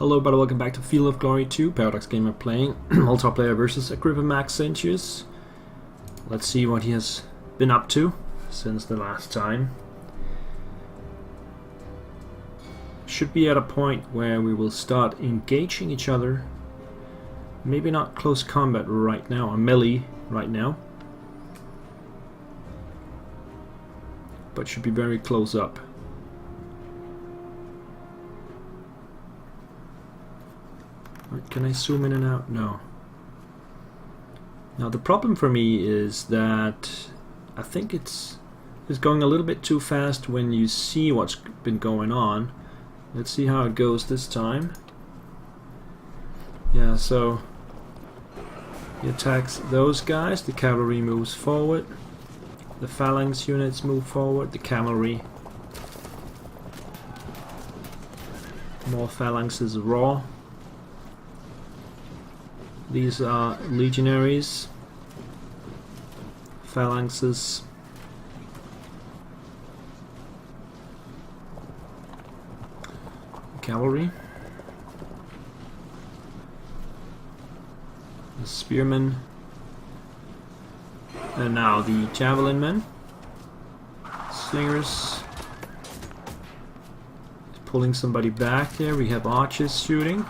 Hello, but welcome back to Field of Glory 2. Paradox Gamer playing multiplayer versus Agrippa Maxentius. Let's see what he has been up to since the last time. Should be at a point where we will start engaging each other. Maybe not close combat right now, or melee right now. But should be very close up. Can I zoom in and out? No. Now the problem for me is that I think it's going a little bit too fast when you see what's been going on. Let's see how it goes this time. Yeah, so he attacks those guys, the cavalry moves forward, the phalanx units move forward, the cavalry. More phalanxes raw. These are legionaries, phalanxes, cavalry, the spearmen, and now the javelin men, slingers, pulling somebody back there. We have archers shooting.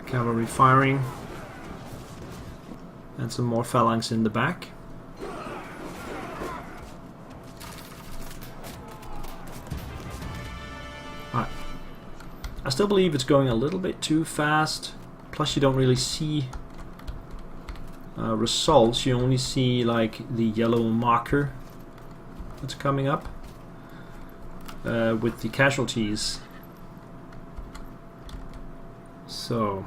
Cavalry firing, and some more phalanx in the back. Alright. I still believe it's going a little bit too fast, plus you don't really see results, you only see like the yellow marker that's coming up with the casualties. So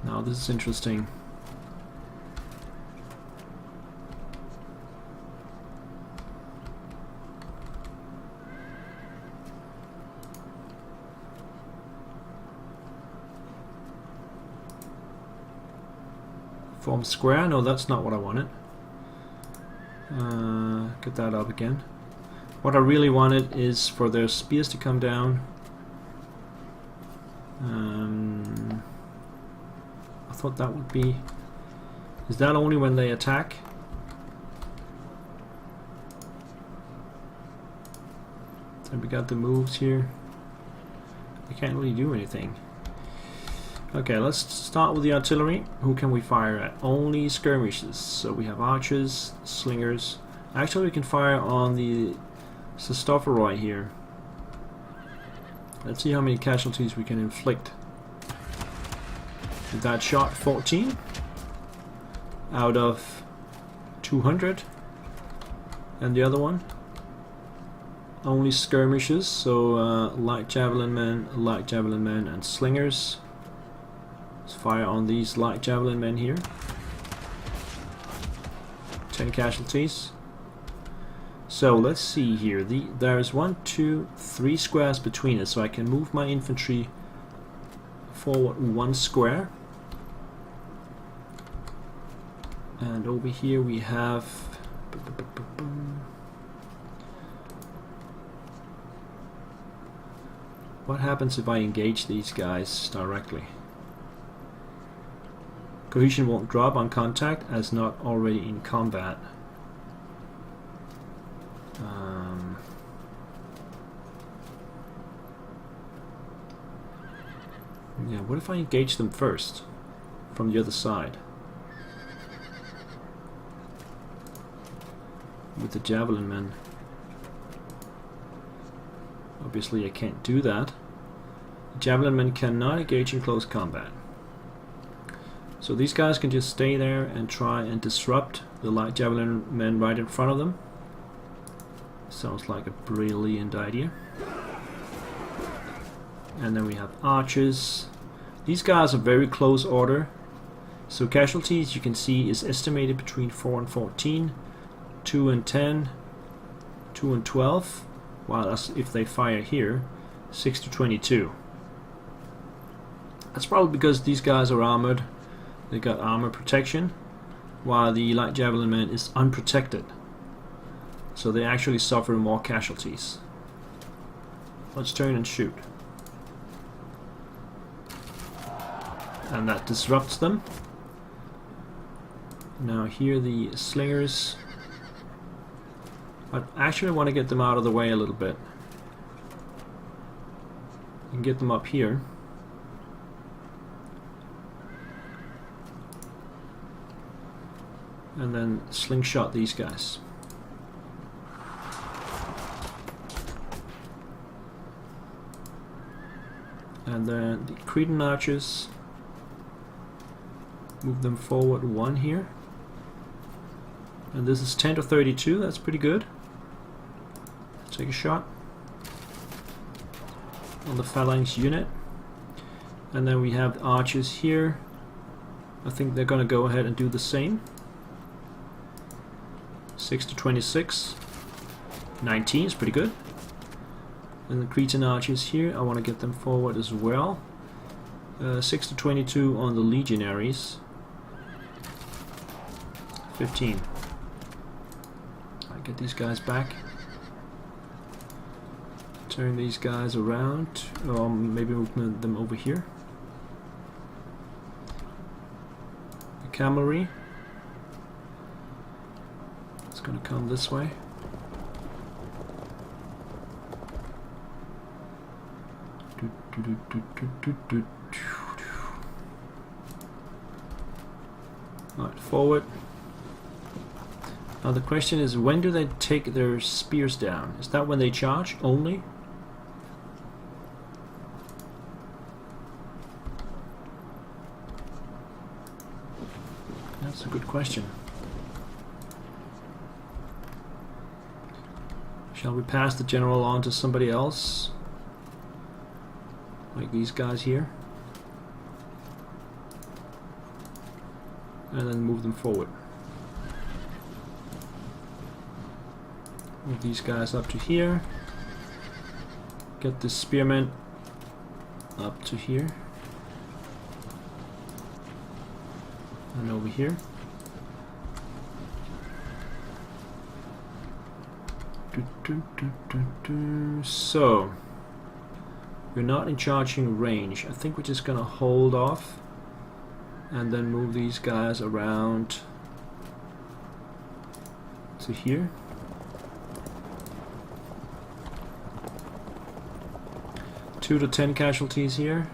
now this is interesting. Form square? No, that's not what I wanted. Get that up again. What I really wanted is for their spears to come down. I thought that would be... Is that only when they attack? So we got the moves here. I can't really do anything. Okay, let's start with the artillery. Who can we fire at? Only skirmishes. So we have archers, slingers. Actually, we can fire on the xystophoroi here. Let's see how many casualties we can inflict. With that shot, 14 out of 200. And the other one, only skirmishes, so light javelin men, and slingers. Let's fire on these light javelin men here. 10 casualties. So let's see here. There's 1, 2, 3 squares between us, so I can move my infantry forward 1 square. And over here we have what happens if I engage these guys directly? Cohesion won't drop on contact as not already in combat. Yeah, what if I engage them first from the other side with the javelin men? Obviously I can't do that. The javelin men cannot engage in close combat. So these guys can just stay there and try and disrupt the light javelin men right in front of them. Sounds like a brilliant idea. And then we have archers. These guys are very close order. So casualties, you can see, is estimated between 4 and 14, 2 and 10, 2 and 12. While that's if they fire here, 6 to 22. That's probably because these guys are armored. They got armor protection, while the light javelin man is unprotected. So they actually suffer more casualties. Let's turn and shoot. And that disrupts them. Now here the slingers. I actually want to get them out of the way a little bit. And get them up here. And then slingshot these guys. And then the Cretan archers, move them forward 1 here. And this is 10 to 32, that's pretty good. Let's take a shot on the phalanx unit. And then we have the archers here. I think they're gonna go ahead and do the same. 6 to 26. 19 is pretty good. And the Cretan archers here, I want to get them forward as well. 6 to 22 on the legionaries. 15. I get these guys back. Turn these guys around, or maybe move them over here. The cavalry. It's going to come this way. Right, forward. Now the question is, when do they take their spears down? Is that when they charge only? That's a good question. Shall we pass the general on to somebody else? Like these guys here. And then move them forward. Move these guys up to here. Get the spearmen up to here. And over here. So we're not in charging range. I think we're just gonna hold off and then move these guys around to here. Two to 10 casualties here.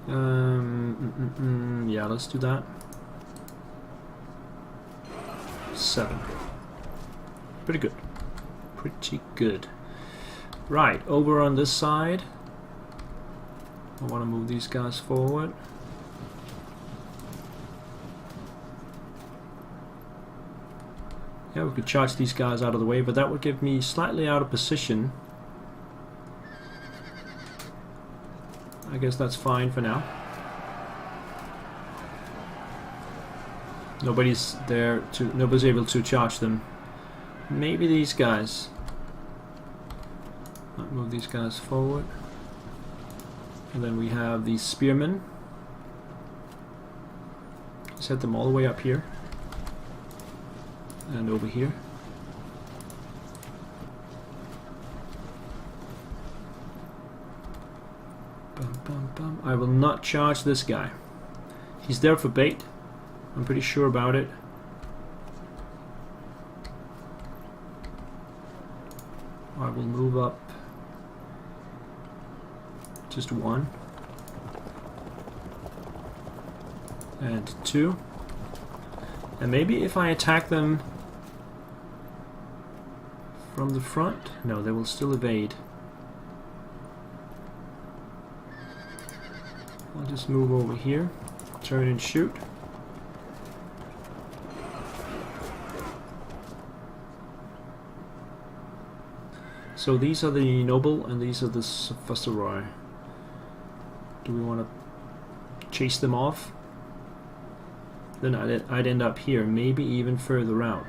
Yeah, let's do that. 7. Pretty good. Pretty good. Right, over on this side, I want to move these guys forward. Yeah, we could charge these guys out of the way, but that would give me slightly out of position. I guess that's fine for now. Nobody's able to charge them. Maybe these guys. I'll move these guys forward. And then we have these spearmen. Set them all the way up here. And over here. Bum, bum, bum. I will not charge this guy. He's there for bait. I'm pretty sure about it. I will move up just 1 and 2, and maybe if I attack them from the front, no, they will still evade. I'll just move over here, turn and shoot. So these are the noble and these are the xystophoroi. Do we want to chase them off? Then I'd end up here, maybe even further out.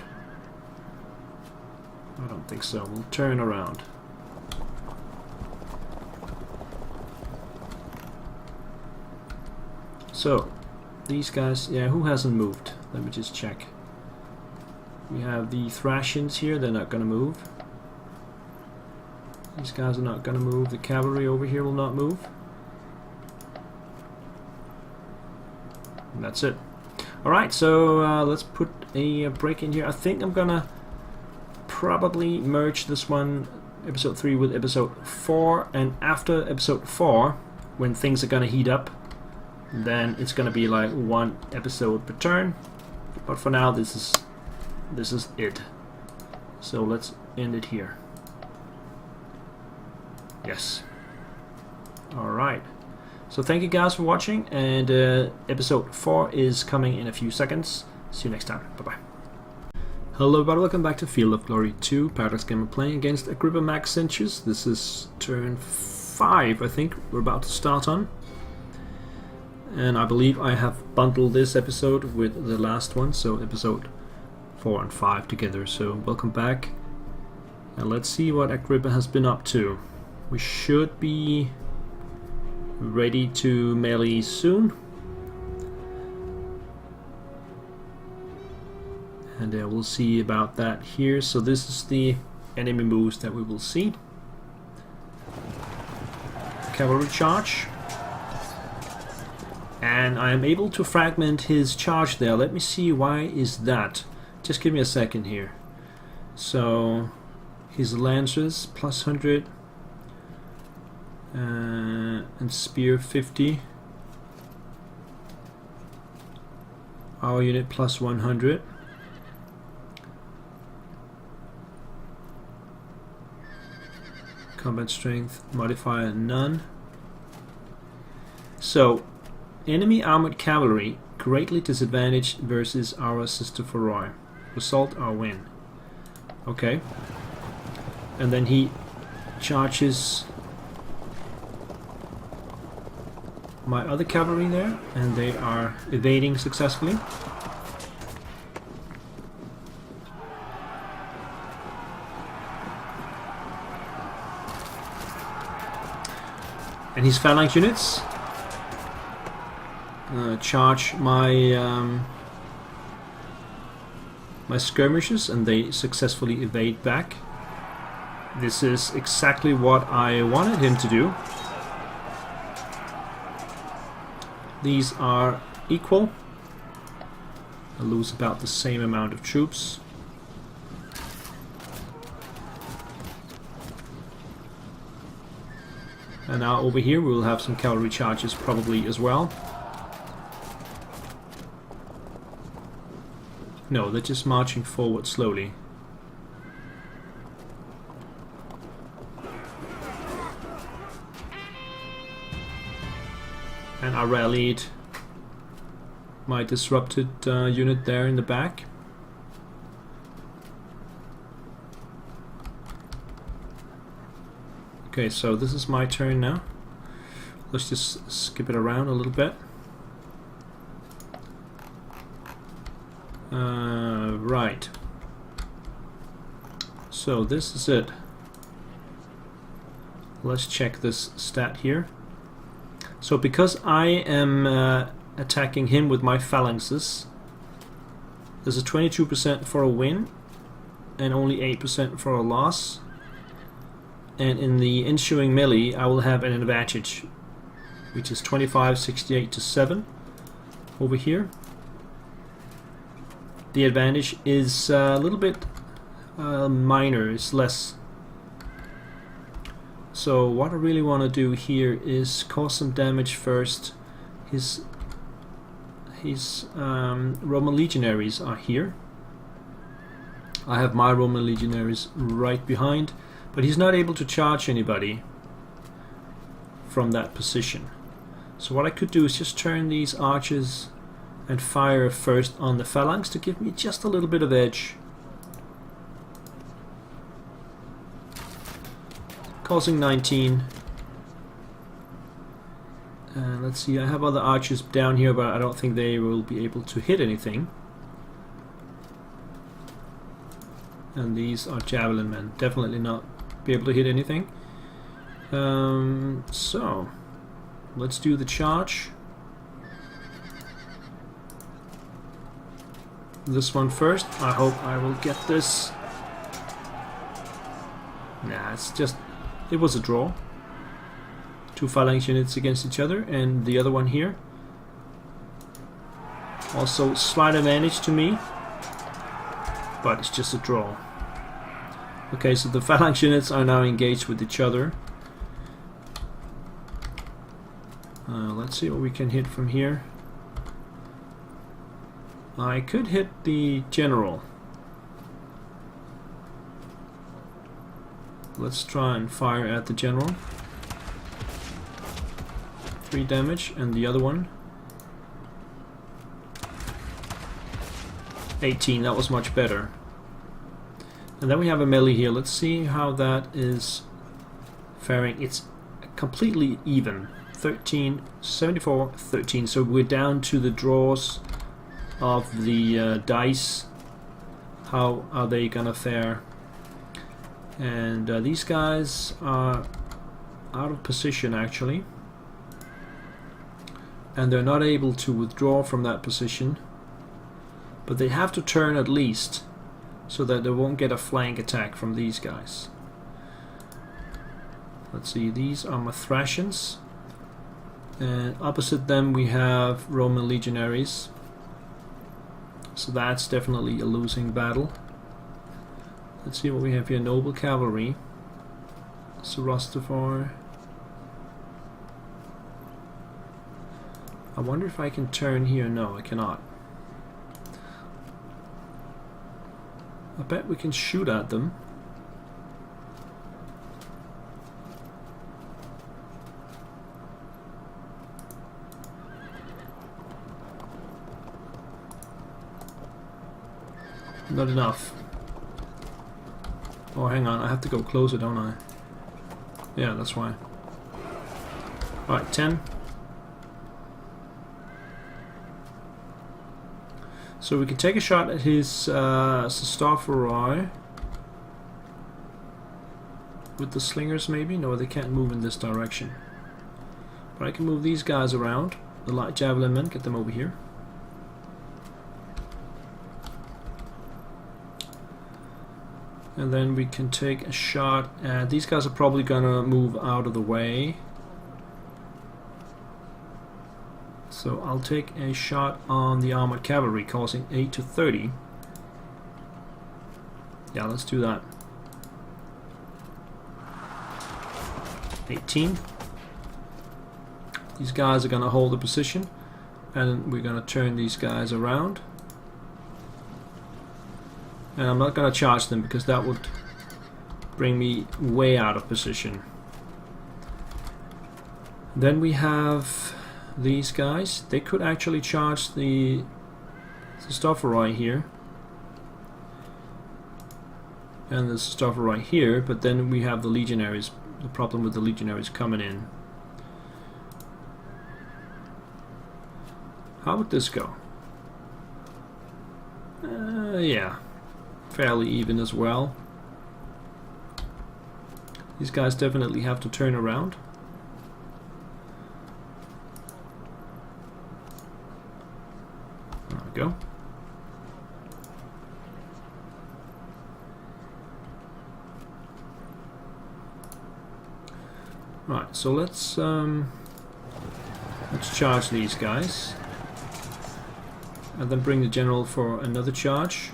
I don't think so. We'll turn around. So these guys, yeah, who hasn't moved? Let me just check. We have the Thracians here, they're not going to move. These guys are not going to move. The cavalry over here will not move. And that's it. Alright, so let's put a break in here. I think I'm going to probably merge this one, episode 3, with episode 4. And after episode 4, when things are going to heat up, then it's going to be like one episode per turn. But for now, this is it. So let's end it here. Yes. Alright. So thank you guys for watching, and episode 4 is coming in a few seconds. See you next time. Bye bye. Hello everybody, welcome back to Field of Glory 2. Paradox Gamer playing against Agrippa Maxentius. This is turn 5, I think we're about to start on. And I believe I have bundled this episode with the last one, so episode 4 and 5 together. So welcome back, and let's see what Agrippa has been up to. We should be ready to melee soon, and we'll see about that here. So this is the enemy moves that we will see. Cavalry charge, and I am able to fragment his charge there. Let me see, why is that? Just give me a second here. So his lancers plus 100 and spear 50. Our unit plus 100. Combat strength modifier none. So enemy armored cavalry greatly disadvantaged versus our xystophoroi. Result, our win. Okay. And then he charges my other cavalry there, and they are evading successfully. And his phalanx units charge my my skirmishers, and they successfully evade back. This is exactly what I wanted him to do. These are equal. I lose about the same amount of troops. And now over here we will have some cavalry charges probably as well. No, they're just marching forward slowly. And I rallied my disrupted unit there in the back. Okay, so this is my turn now. Let's just skip it around a little bit. Right. So this is it. Let's check this stat here. So because I am attacking him with my phalanxes, there's a 22% for a win and only 8% for a loss. And in the ensuing melee I will have an advantage, which is 25, 68 to 7 over here. The advantage is a little bit minor, it's less. So what I really want to do here is cause some damage first. His Roman legionaries are here. I have my Roman legionaries right behind, but he's not able to charge anybody from that position. So what I could do is just turn these archers and fire first on the phalanx to give me just a little bit of edge. Causing 19. Let's see, I have other archers down here, but I don't think they will be able to hit anything. And these are javelin men, definitely not be able to hit anything. So let's do the charge. this one first. I hope I will get this. Nah, it's just... It was a draw. 2 phalanx units against each other, and the other one here. Also slight advantage to me, but it's just a draw. Okay, so the phalanx units are now engaged with each other. Let's see what we can hit from here. I could hit the general. Let's try and fire at the general. 3 damage, and the other one 18. That was much better. And then we have a melee here. Let's see how that is faring. It's completely even. 13, 74, 13. So we're down to the draws of the dice. How are they gonna fare? And these guys are out of position actually, and they're not able to withdraw from that position, but they have to turn at least so that they won't get a flank attack from these guys. Let's see, these are Thracians, and opposite them we have Roman legionaries, so that's definitely a losing battle. Let's see what we have here. Noble cavalry, xystophoroi. I wonder if I can turn here. No, I cannot. I bet we can shoot at them. Not enough. Oh, hang on, I have to go closer, don't I? Yeah, that's why. Alright, 10. So we can take a shot at his xystophoroi with the slingers maybe? No, they can't move in this direction. But I can move these guys around. The light javelin men, get them over here. And then we can take a shot at... These guys are probably gonna move out of the way. So I'll take a shot on the armored cavalry, causing 8 to 30. Yeah, let's do that. 18. These guys are gonna hold the position, and we're gonna turn these guys around. And I'm not going to charge them because that would bring me way out of position. Then we have these guys. They could actually charge the xystophoroi here. And the xystophoroi here, but then we have the legionaries. The problem with the legionaries coming in. How would this go? Yeah. Fairly even as well. These guys definitely have to turn around. There we go. Right, so let's charge these guys, and then bring the general for another charge.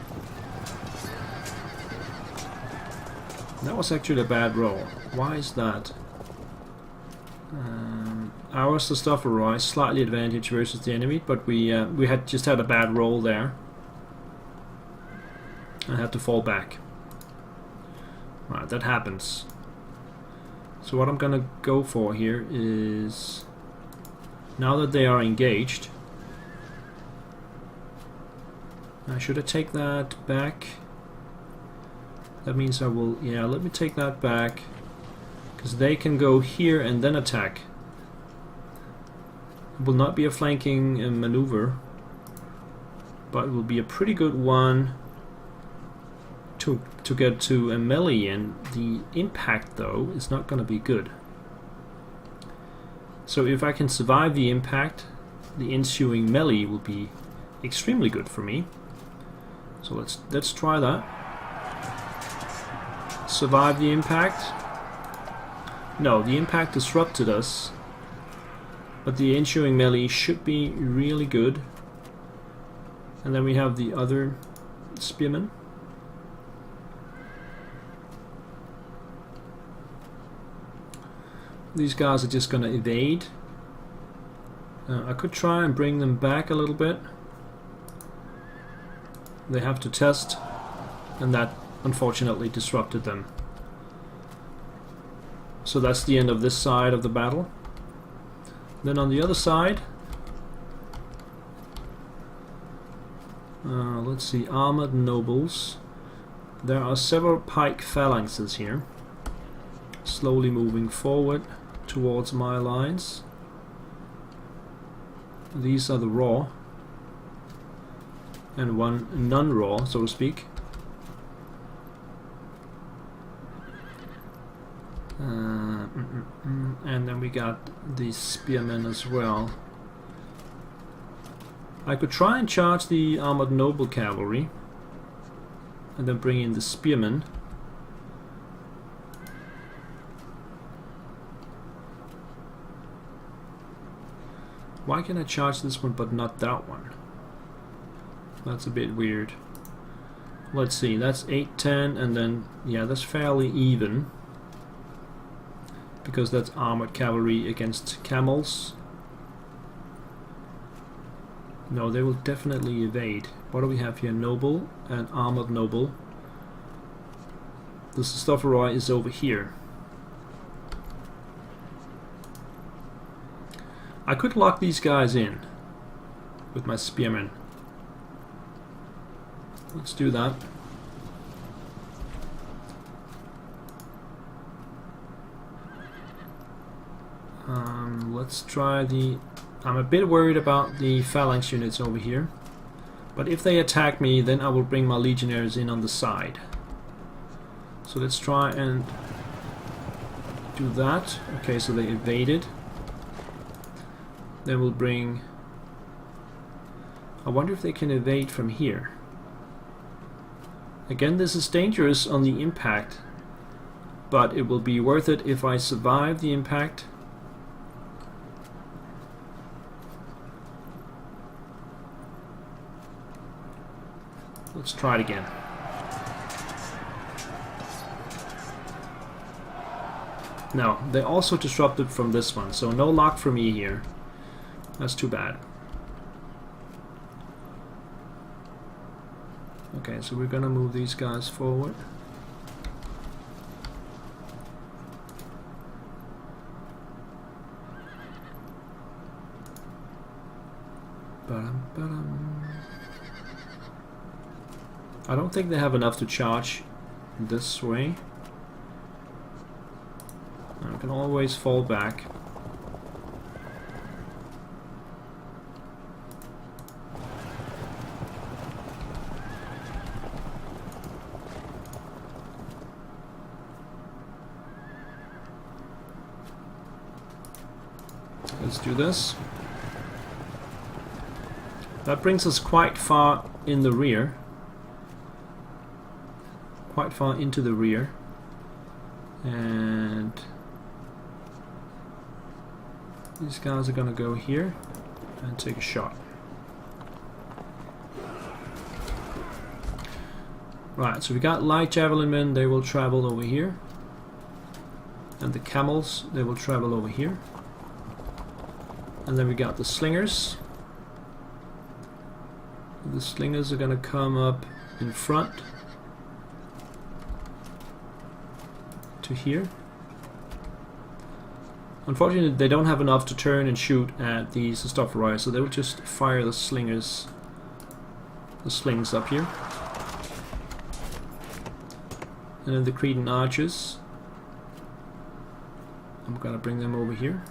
That was actually a bad roll. Why is that? Our xystophoroi slightly advantage versus the enemy, but we had just had a bad roll there. I had to fall back. Right, that happens. So what I'm gonna go for here is, now that they are engaged, should I take that back? That means I will, yeah, let me take that back, because they can go here and then attack. It will not be a flanking maneuver, but it will be a pretty good one to get to a melee in. The impact though is not going to be good. So if I can survive the impact, the ensuing melee will be extremely good for me. So let's try that. Survive the impact. No, the impact disrupted us, but the ensuing melee should be really good. And then we have the other spearmen. These guys are just gonna evade. I could try and bring them back a little bit. They have to test, and that unfortunately disrupted them. So that's the end of this side of the battle. Then on the other side, let's see, armored nobles. There are several pike phalanxes here, slowly moving forward towards my lines. These are the raw, and one non-raw, so to speak. And then we got the spearmen as well. I could try and charge the armored noble cavalry and then bring in the spearmen. Why can I charge this one but not that one? That's a bit weird. Let's see, that's 8, 10, and then, yeah, that's fairly even. Because that's armored cavalry against camels. No, they will definitely evade. What do we have here? Noble and armored noble. The xystophoroi is over here. I could lock these guys in with my spearmen. Let's do that. Let's try the... I'm a bit worried about the phalanx units over here. But if they attack me, then I will bring my legionaries in on the side. So let's try and do that. Okay, so they evaded. Then we'll bring... I wonder if they can evade from here. Again, this is dangerous on the impact, but it will be worth it if I survive the impact. Let's try it again. No, they also disrupted from this one, so no lock for me here. That's too bad. Okay, so we're gonna move these guys forward. I don't think they have enough to charge this way. I can always fall back. Let's do this. That brings us quite far in the rear. Quite far into the rear. And these guys are gonna go here and take a shot. Right, so we got light javelin men, they will travel over here. And the camels, they will travel over here. And then we got the slingers. The slingers are gonna come up in front to here. Unfortunately, they don't have enough to turn and shoot at the xystophoroi, so they will just fire the slings up here. And then the Cretan archers, I'm gonna bring them over here.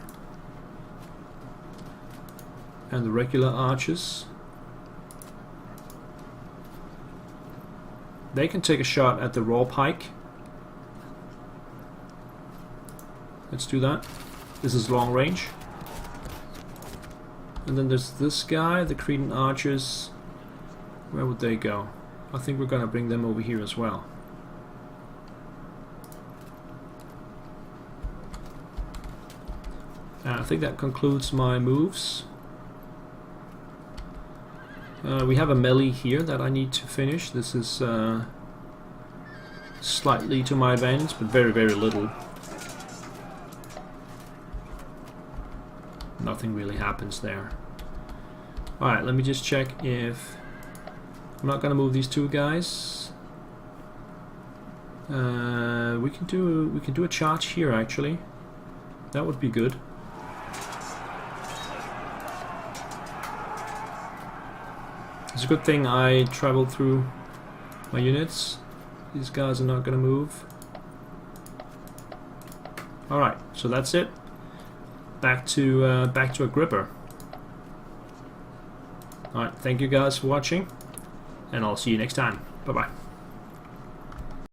And the regular archers, they can take a shot at the raw pike. Let's do that. This is long range. And then there's this guy, the Cretan archers. Where would they go? I think we're gonna bring them over here as well. I think that concludes my moves. We have a melee here that I need to finish. This is slightly to my advantage, but very, very little. Nothing really happens there. Alright, let me just check if... I'm not gonna move these two guys. We can do a charge here actually. That would be good. It's a good thing I traveled through my units. These guys are not gonna move. Alright, so that's it. Back to Agrippa. Alright, thank you guys for watching, and I'll see you next time. Bye bye.